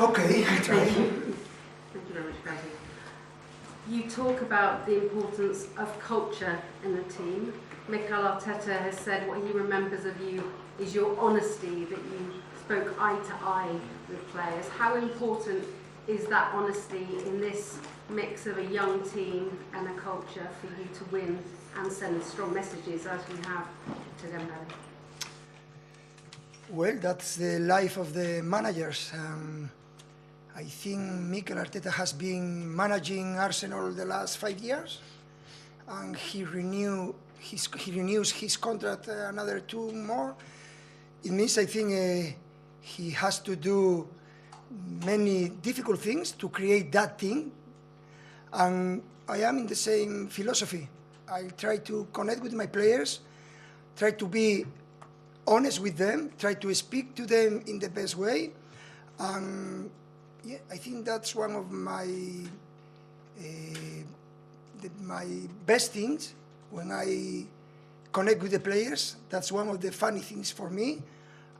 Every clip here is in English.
Okay, I try. Thank you very much, Patty. You talk about the importance of culture in the team. Mikel Arteta has said what he remembers of you is your honesty, that you spoke eye to eye with players. How important is that honesty in this mix of a young team and a culture for you to win and send strong messages as we have to Dembélé? Well, that's the life of the managers. I think Mikel Arteta has been managing Arsenal the last 5 years, and he renews his contract another 2 more. It means I think he has to do many difficult things to create that team, and I am in the same philosophy. I try to connect with my players, try to be honest with them, try to speak to them in the best way, and yeah, I think that's one of my best things when I connect with the players. That's one of the funny things for me,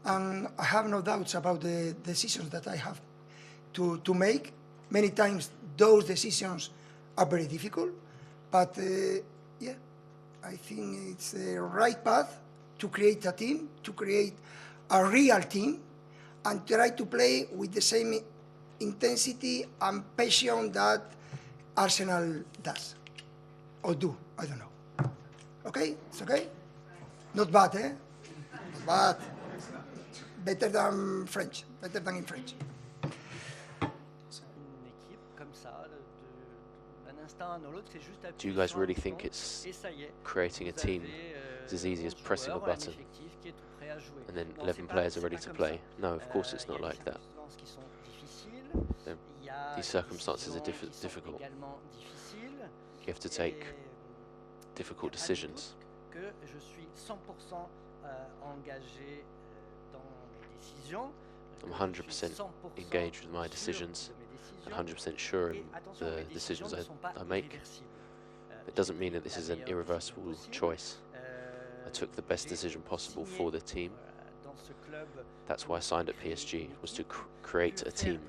and I have no doubts about the decisions that I have to make. Many times those decisions are very difficult, but yeah, I think it's the right path to create a team, to create a real team, and try to play with the same intensity and passion that Arsenal does, or do, I don't know. Okay, it's okay? Not bad, eh? Not bad. Better than French, better than in French. Do you guys really think it's creating a team is as easy as pressing a button and then 11 players are ready to play? No, of course it's not like that. These circumstances are difficult. You have to take difficult decisions. I'm 100% engaged with my decisions and 100% sure in the decisions I make. It doesn't mean that this is an irreversible choice. I took the best decision possible for the team. That's why I signed at PSG, was to create a team,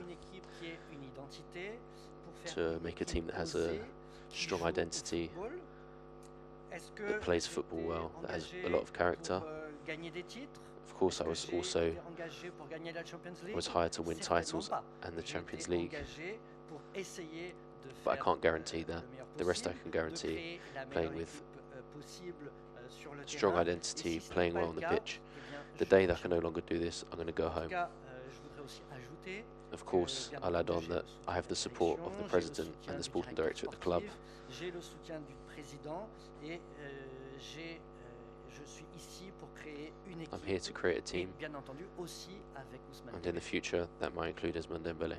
to make a team that has a strong identity, that plays football well, that has a lot of character. Of course, I was hired to win titles and the Champions League, but I can't guarantee that. The rest I can guarantee: playing with strong identity, playing well on the pitch. The day that I can no longer do this, I'm going to go home. Of course, I'll add on that I have the support of the president and the sporting director at the club. I'm here to create a team, and in the future, that might include Ousmane Dembélé,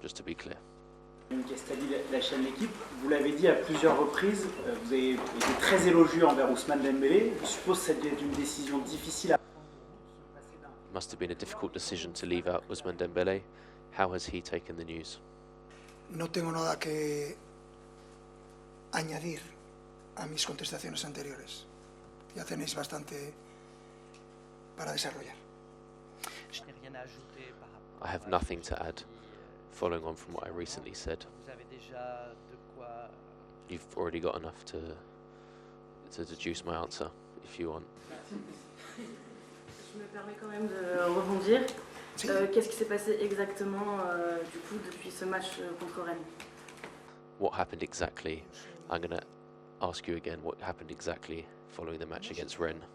just to be clear. La chaîne L'équipe, vous l'avez dit à plusieurs reprises, vous avez été très élogieux envers Ousmane Dembélé. Je suppose que c'était une décision difficile à prendre. It must have been a difficult decision to leave out Ousmane Dembélé. How has he taken the news? No tengo nada que añadir a mis contestaciones anteriores. Ya tenéis bastante para desarrollar. I have nothing to add, following on from what I recently said. You've already got enough to deduce my answer, if you want. Je me permets quand même de rebondir. Qu'est-ce qui s'est passé exactement du coup depuis ce match contre Rennes? What happened exactly? I'm going to ask you again what happened exactly following the match against Rennes.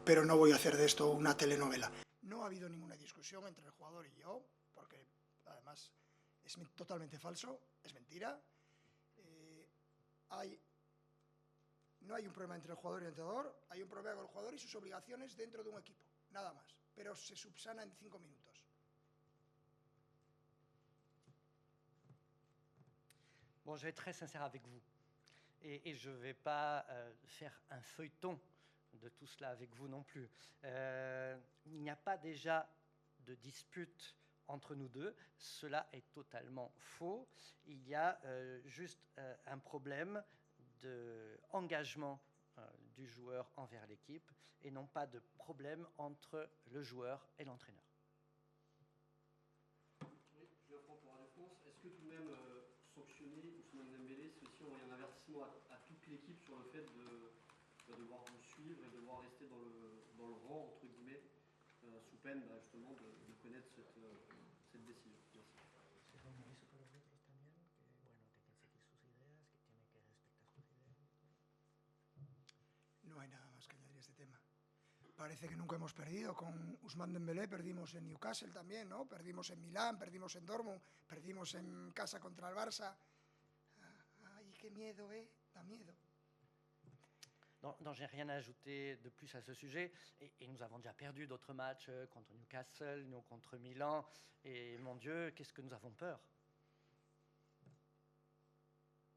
Pero no voy a hacer de esto una telenovela. No ha habido ninguna discusión entre el jugador y yo, porque además es totalmente falso, es mentira. No hay un problema entre el jugador y el entrenador, hay un problema con el jugador y sus obligaciones dentro de un equipo, nada más. Pero se subsana en 5 minutos. Bon, je vais être très sincère avec vous. Et je ne vais pas faire un feuilleton de tout cela avec vous non plus. Il n'y a pas déjà de dispute entre nous deux. Cela est totalement faux. Il y a juste un problème d'engagement du joueur envers l'équipe et non pas de problème entre le joueur et l'entraîneur. Je que tout de même sanctionner Ousmane Dembélé, c'est aussi envoyer un avertissement à toute l'équipe sur le fait de devoir vous suivre et de devoir rester dans le rang, entre guillemets, sous peine justement de connaître cette décision. Merci. No hay nada más que añadir a este tema. Parece que nunca hemos perdido. Con Ousmane Dembélé perdimos en Newcastle también, ¿no? Perdimos en Milán, perdimos en Dortmund, perdimos en casa contra el Barça. Ay, qué miedo, da miedo. Non, j'ai rien à ajouter de plus à ce sujet. Et nous avons déjà perdu d'autres matchs contre Newcastle, nous contre Milan. Et mon Dieu, qu'est-ce que nous avons peur.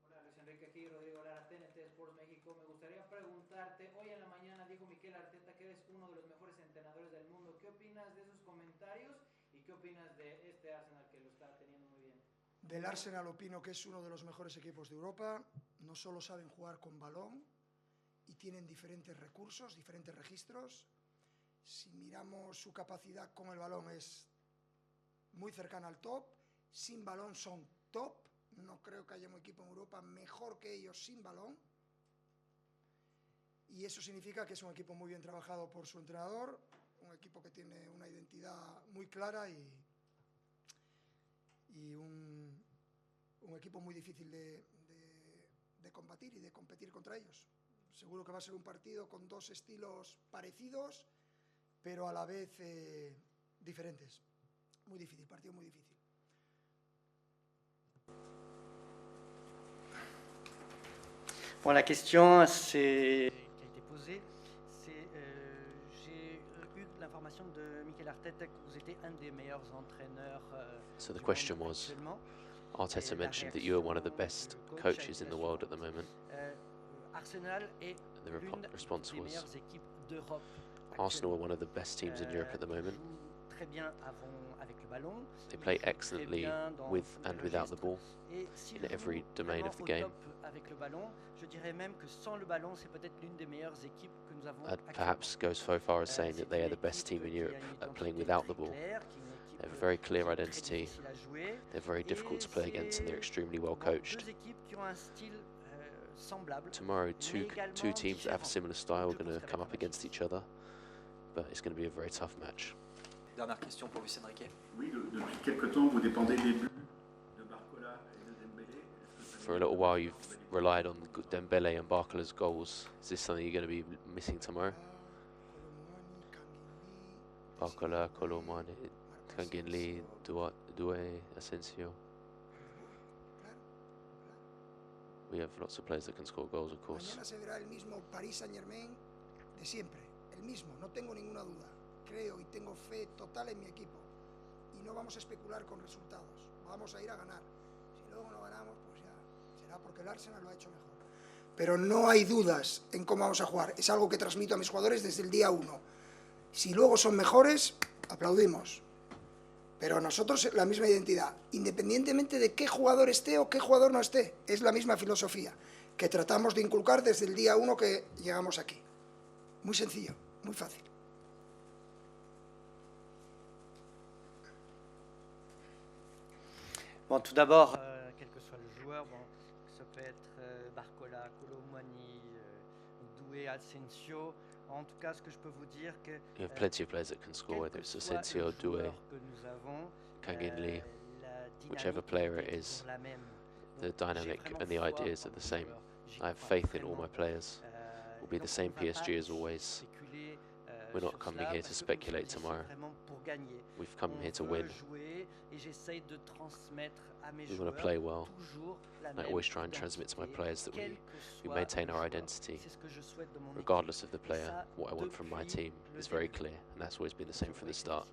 Hola, Luis Enrique aquí, Rodrigo Lara, TNT Sports México. Me gustaría preguntarte, hoy en la mañana dijo Mikel Arteta que eres uno de los mejores entrenadores del mundo. ¿Qué opinas de esos comentarios y qué opinas de este Arsenal que lo está teniendo muy bien? Del Arsenal opino que es uno de los mejores equipos de Europa. No solo saben jugar con balón, y tienen diferentes recursos, diferentes registros. Si miramos su capacidad con el balón es muy cercana al top, sin balón son top, no creo que haya un equipo en Europa mejor que ellos sin balón, y eso significa que es un equipo muy bien trabajado por su entrenador, un equipo que tiene una identidad muy clara y un equipo muy difícil de combatir y de competir contra ellos. Seguro que va a ser un partido con dos estilos parecidos, pero a la vez diferentes. Muy difícil, partido muy difícil. Bon, la question qui a été posée, c'est j'ai eu l'information de Mikel Arteta que vous étiez un des meilleurs entraîneurs. So the question was, Arteta mentioned that you are one of the best coaches in the world at the moment. Arsenal est The l'une response des was, meilleures équipes d'Europe. Arsenal are one of the best teams in Europe at the moment. Très bien avec le ballon. They play Ils jouent excellently très bien dans with and le without the registre. ball Et s'ils in every jouent domain vraiment of the au game. top avec le ballon, je dirais même que sans le ballon, c'est peut-être l'une des meilleures équipes que nous avons I'd actuellement. perhaps go so far as saying that they are the best team in Europe at playing without the ball. They have a very clear identity, they're very difficult to play against, and they're extremely well coached. Deux équipes qui ont un style semblable. Tomorrow, two teams that have a différent. similar style are Donc, je going pense to qu'avec come un up match against each other, but it's going to be a very tough match. Dernière question pour Luis Enrique. Oui, depuis quelques temps, vous dépendez des buts de Barcola et de Dembélé. For a little while, you've relied on Dembele and Barcola's goals. Is this something you're going to be missing tomorrow? Barcola, Colomani, Kanginli, Doué, Asensio. We have lots of players that can score goals, of course. Mañana se verá el mismo Paris Saint-Germain de siempre, el mismo, no tengo ninguna duda. Creo y tengo fe total en mi equipo. Y no vamos a especular con resultados, vamos a ir a ganar. Si luego no ganamos, pues ya será porque el Arsenal lo ha hecho mejor. Pero no hay dudas en cómo vamos a jugar, es algo que transmito a mis jugadores desde el día 1. Si luego son mejores, aplaudimos. Pero nosotros la misma identidad, independientemente de qué jugador esté o qué jugador no esté, es la misma filosofía que tratamos de inculcar desde el día 1 que llegamos aquí. Muy sencillo, muy fácil. Bon, tout d'abord, quel que soit le joueur, bon, ça peut être Barcola, Colomani, Doué, Asensio. En tout cas, ce que je peux vous dire que You have plenty of players that can score, whether it's Asensio, Doué, Kanginli, whichever player it is. The dynamic and the ideas are the same. I have faith in all my players. We'll be the same PSG as always. We're not coming here to speculate tomorrow. We've come here to win. We want to play well. And I always try and transmit to my players that we maintain our identity. Regardless of the player, what I want from my team is very clear, and that's always been the same from the start.